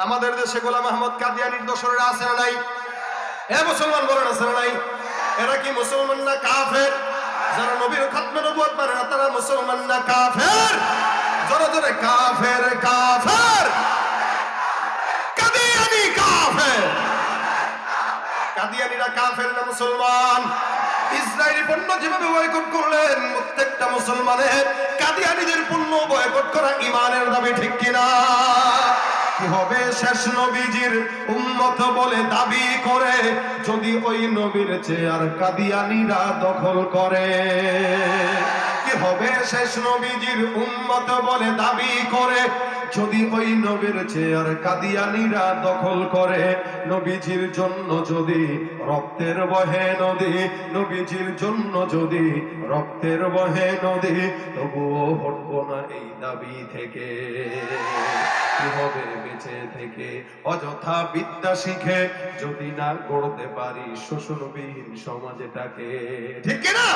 আমাদের দেশে গোলাম আহমদ কাদিয়ানীর দোসরেরা আছে না নাই? এ মুসলমান বলেন আছে না নাই? এরা কি মুসলমান না কাফের? যারা নবীর খাতমে নবুয়ত মানে না তারা মুসলমান না কাফের? জোরে জোরে কাফের কাফের। কাদিয়ানী কাফের। কাদিয়ানীরা কাফের না মুসলমান? ইসরায়েলি পণ্য যেভাবে বয়কট করলেন, প্রত্যেকটা মুসলমানের কাদিয়ানীদের পণ্য বয়কট করা ঈমানের দাবি, ঠিক কিনা? কি হবে শেষ নবীজির উম্মত বলে দাবি করে যদি ওই নবীর চেয়ার কাদিয়ানীরা দখল করে? কি হবে শেষ নবীজির উম্মত বলে দাবি করে যদি ওই নবীর চেয়ার কাদিয়ানীরা দখল করে? নবীজির জন্য যদি রক্তের বহে নদী, নবীজির জন্য যদি রক্তের বহে নদী, তবুও হটবো না এই দাবি থেকে। কি হবে বেঁচে থেকে অযথা বিদ্যা শিখে যদি না গড়তে পারি শোষণবিহীন সমাজটাকে, ঠিক কিনা?